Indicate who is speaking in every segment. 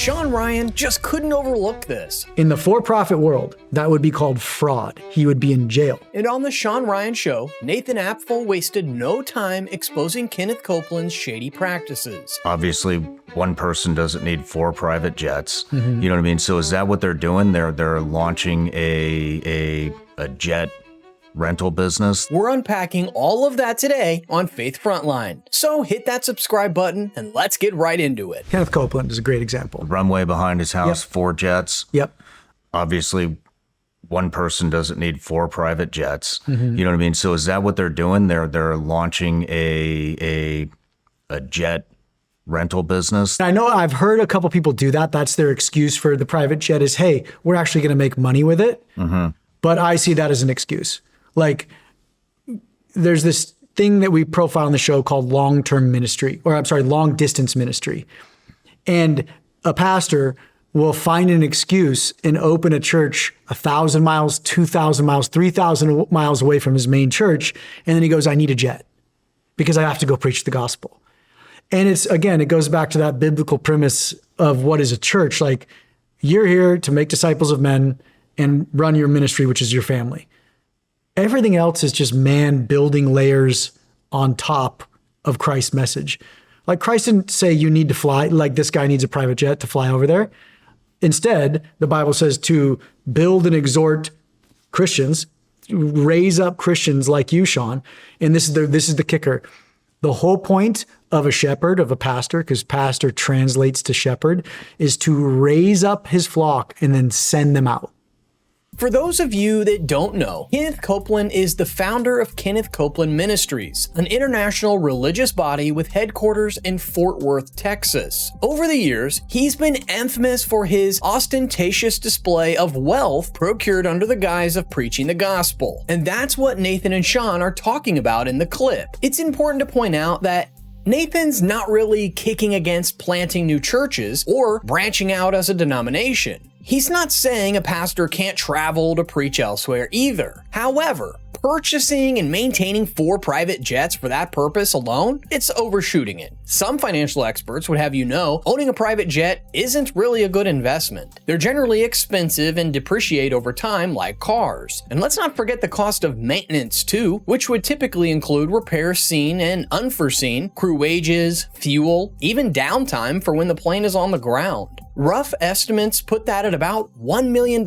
Speaker 1: Sean Ryan just couldn't overlook this.
Speaker 2: In the for-profit world, that would be called fraud. He would be in jail.
Speaker 1: And on the Sean Ryan Show, Nathan Apfel wasted no time exposing Kenneth Copeland's shady practices.
Speaker 3: Obviously, one person doesn't need 4 private jets. You know what I mean? So is that what they're doing? They're launching a jet rental business.
Speaker 1: We're unpacking all of that today on Faith Frontline. So hit that subscribe button and let's get right into it.
Speaker 2: Kenneth Copeland is a great example.
Speaker 3: Runway behind his house, 4 jets.
Speaker 2: Yep.
Speaker 3: Obviously, one person doesn't need 4 private jets. You know what I mean? So is that what they're doing? They're launching a jet rental business.
Speaker 2: I know I've heard a couple people do that. That's their excuse for the private jet is, hey, we're actually going to make money with it. But I see that as an excuse. Like, there's this thing that we profile on the show called long-term ministry, or I'm sorry, long-distance ministry. And a pastor will find an excuse and open a church 1,000 miles, 2,000 miles, 3,000 miles away from his main church. And then he goes, I need a jet because I have to go preach the gospel. And it's, again, it goes back to that biblical premise of what is a church. Like, you're here to make disciples of men and run your ministry, which is your family. Everything else is just man building layers on top of Christ's message. Like, Christ didn't say you need to fly, like this guy needs a private jet to fly over there. Instead, the Bible says to build and exhort Christians, raise up Christians like you, Sean. And this is the kicker. The whole point of a shepherd, of a pastor, because pastor translates to shepherd, is to raise up his flock and then send them out.
Speaker 1: For those of you that don't know, Kenneth Copeland is the founder of Kenneth Copeland Ministries, an international religious body with headquarters in Fort Worth, Texas. Over the years, he's been infamous for his ostentatious display of wealth procured under the guise of preaching the gospel. And that's what Nathan and Sean are talking about in the clip. It's important to point out that Nathan's not really kicking against planting new churches or branching out as a denomination. He's not saying a pastor can't travel to preach elsewhere either. However, purchasing and maintaining 4 private jets for that purpose alone, it's overshooting it. Some financial experts would have you know, owning a private jet isn't really a good investment. They're generally expensive and depreciate over time like cars. And let's not forget the cost of maintenance too, which would typically include repairs seen and unforeseen, crew wages, fuel, even downtime for when the plane is on the ground. Rough estimates put that at about $1 million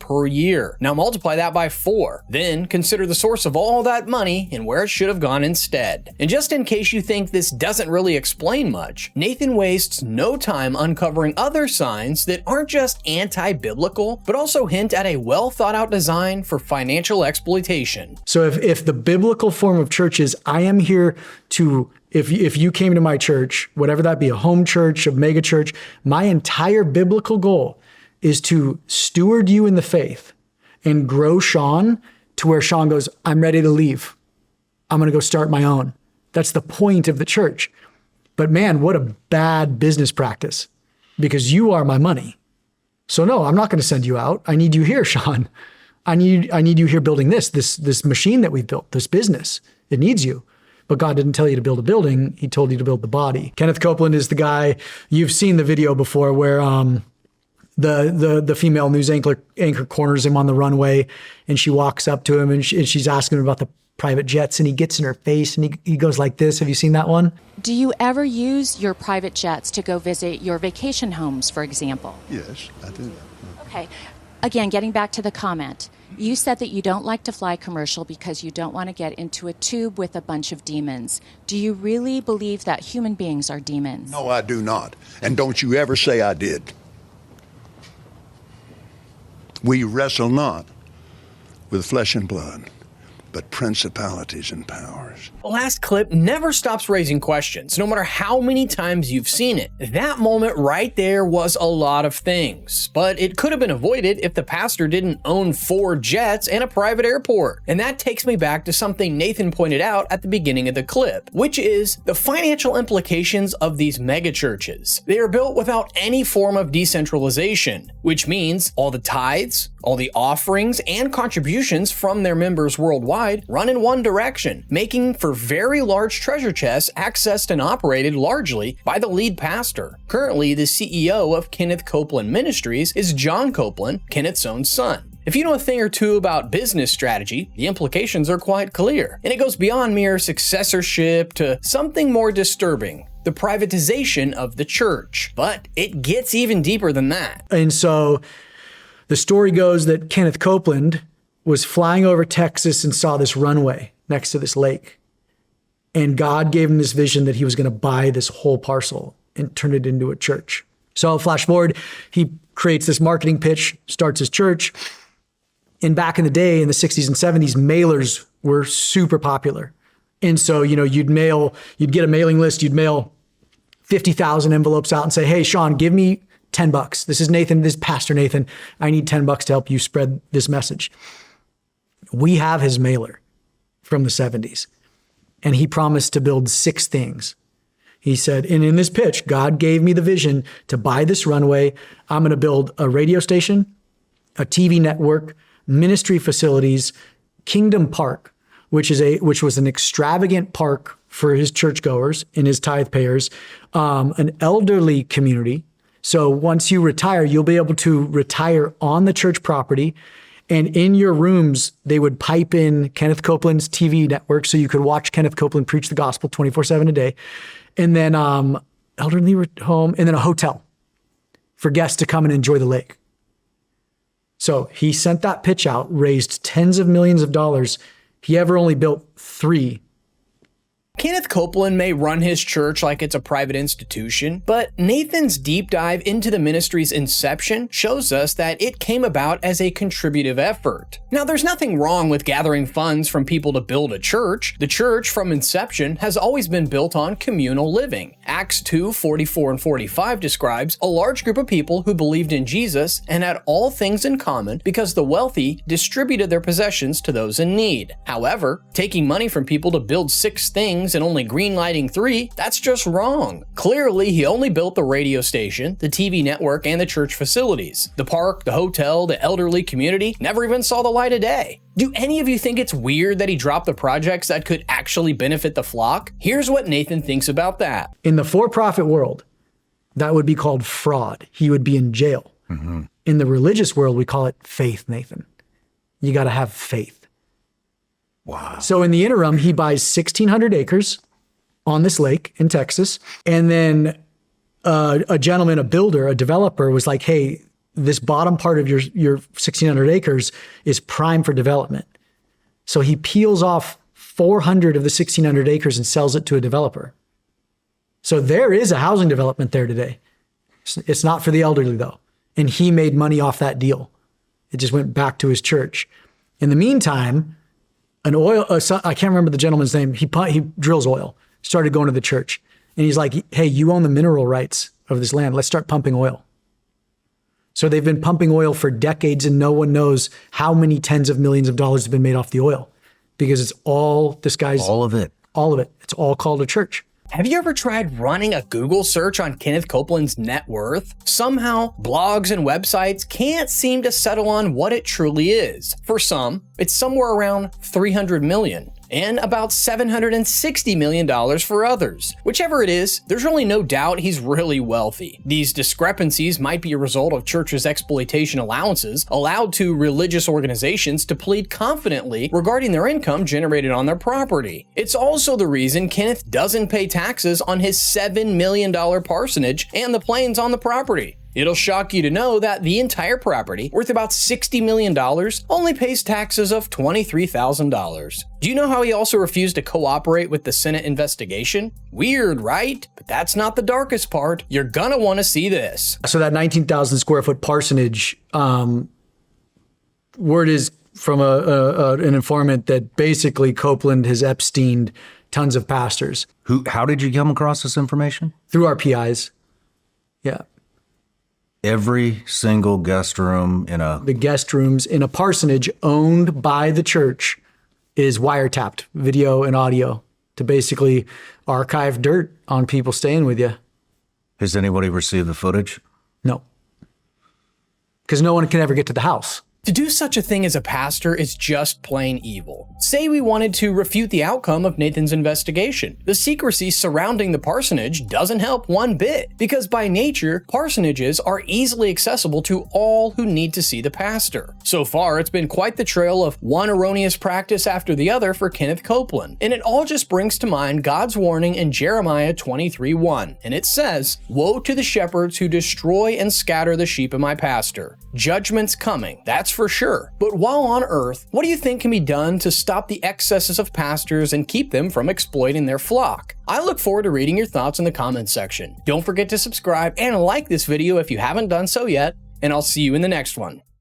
Speaker 1: per year. Now multiply that by 4. Then consider the source of all that money and where it should have gone instead. And just in case you think this doesn't really explain much, Nathan wastes no time uncovering other signs that aren't just anti-biblical, but also hint at a well-thought-out design for financial exploitation.
Speaker 2: So if the biblical form of church is, I am here to, if you came to my church, whatever that be, a home church, a megachurch, my entire biblical goal is to steward you in the faith and grow Sean to where Sean goes, I'm ready to leave. I'm going to go start my own. That's the point of the church. But man, what a bad business practice, because you are my money. So no, I'm not going to send you out. I need you here, Sean. I need you here building this machine that we've built, this business. It needs you. But God didn't tell you to build a building. He told you to build the body. Kenneth Copeland is the guy, you've seen the video before where the female news anchor corners him on the runway, and she walks up to him and she's asking him about the private jets, and he gets in her face and he goes like this. Have you seen that one?
Speaker 4: Do you ever use your private jets to go visit your vacation homes, for example?
Speaker 5: Yes, I do.
Speaker 4: Okay. Again, getting back to the comment, you said that you don't like to fly commercial because you don't want to get into a tube with a bunch of demons. Do you really believe that human beings are demons?
Speaker 5: No, I do not. And don't you ever say I did. We wrestle not with flesh and blood, but principalities and powers.
Speaker 1: The last clip never stops raising questions, no matter how many times you've seen it. That moment right there was a lot of things, but it could have been avoided if the pastor didn't own 4 jets and a private airport. And that takes me back to something Nathan pointed out at the beginning of the clip, which is the financial implications of these megachurches. They are built without any form of decentralization, which means all the tithes, all the offerings, and contributions from their members worldwide side run in one direction, making for very large treasure chests accessed and operated largely by the lead pastor. Currently, the CEO of Kenneth Copeland Ministries is John Copeland, Kenneth's own son. If you know a thing or two about business strategy, the implications are quite clear, and it goes beyond mere successorship to something more disturbing: the privatization of the church. But it gets even deeper than that.
Speaker 2: And so the story goes that Kenneth Copeland was flying over Texas and saw this runway next to this lake. And God gave him this vision that he was going to buy this whole parcel and turn it into a church. So flash forward, he creates this marketing pitch, starts his church. And back in the day, in the 60s and 70s, mailers were super popular. And so, you'd get a mailing list, you'd mail 50,000 envelopes out and say, hey, Sean, give me $10. This is Nathan, this is Pastor Nathan. I need $10 to help you spread this message. We have his mailer from the 70s. And he promised to build 6 things. He said, and in this pitch, God gave me the vision to buy this runway. I'm going to build a radio station, a TV network, ministry facilities, Kingdom Park, which was an extravagant park for his churchgoers and his tithe payers, an elderly community. So once you retire, you'll be able to retire on the church property. And in your rooms, they would pipe in Kenneth Copeland's TV network so you could watch Kenneth Copeland preach the gospel 24/7 a day. And then elderly home, and then a hotel for guests to come and enjoy the lake. So he sent that pitch out, raised tens of millions of dollars. He ever only built 3.
Speaker 1: Kenneth Copeland may run his church like it's a private institution, but Nathan's deep dive into the ministry's inception shows us that it came about as a contributive effort. Now, there's nothing wrong with gathering funds from people to build a church. The church, from inception, has always been built on communal living. Acts 2:44 and 45 describes a large group of people who believed in Jesus and had all things in common because the wealthy distributed their possessions to those in need. However, taking money from people to build 6 things and only greenlighting 3, that's just wrong. Clearly, he only built the radio station, the TV network, and the church facilities. The park, the hotel, the elderly community never even saw the light of day. Do any of you think it's weird that he dropped the projects that could actually benefit the flock? Here's what Nathan thinks about that.
Speaker 2: In the for-profit world, that would be called fraud. He would be in jail. Mm-hmm. In the religious world, we call it faith, Nathan. You got to have faith.
Speaker 3: Wow.
Speaker 2: So in the interim, he buys 1,600 acres on this lake in Texas. And then a gentleman, a builder, a developer was like, hey, this bottom part of your 1,600 acres is prime for development. So he peels off 400 of the 1,600 acres and sells it to a developer. So there is a housing development there today. It's not for the elderly though. And he made money off that deal. It just went back to his church. In the meantime, I can't remember the gentleman's name. He drills oil, started going to the church. And he's like, hey, you own the mineral rights of this land. Let's start pumping oil. So they've been pumping oil for decades and no one knows how many tens of millions of dollars have been made off the oil because it's all this guy's.
Speaker 3: All of it.
Speaker 2: All of it. It's all called a church.
Speaker 1: Have you ever tried running a Google search on Kenneth Copeland's net worth? Somehow, blogs and websites can't seem to settle on what it truly is. For some, it's somewhere around $300 million. And about $760 million for others. Whichever it is, there's really no doubt he's really wealthy. These discrepancies might be a result of churches' exploitation allowances allowed to religious organizations to plead confidently regarding their income generated on their property. It's also the reason Kenneth doesn't pay taxes on his $7 million parsonage and the planes on the property. It'll shock you to know that the entire property, worth about $60 million, only pays taxes of $23,000. Do you know how he also refused to cooperate with the Senate investigation? Weird, right? But that's not the darkest part. You're gonna want to see this.
Speaker 2: So that 19,000 square foot parsonage, word is from an informant that basically Copeland has Epsteined tons of pastors.
Speaker 3: How did you come across this information?
Speaker 2: Through our PIs. Yeah.
Speaker 3: Every single guest room
Speaker 2: the guest rooms in a parsonage owned by the church is wiretapped, video and audio, to basically archive dirt on people staying with you.
Speaker 3: Has anybody received the footage?
Speaker 2: No. Because no one can ever get to the house.
Speaker 1: To do such a thing as a pastor is just plain evil. Say we wanted to refute the outcome of Nathan's investigation. The secrecy surrounding the parsonage doesn't help one bit, because by nature, parsonages are easily accessible to all who need to see the pastor. So far, it's been quite the trail of one erroneous practice after the other for Kenneth Copeland, and it all just brings to mind God's warning in Jeremiah 23:1, and it says, "Woe to the shepherds who destroy and scatter the sheep of my pastor. Judgment's coming, that's for sure. But while on earth, what do you think can be done to stop the excesses of pastors and keep them from exploiting their flock?" I look forward to reading your thoughts in the comments section. Don't forget to subscribe and like this video if you haven't done so yet, and I'll see you in the next one.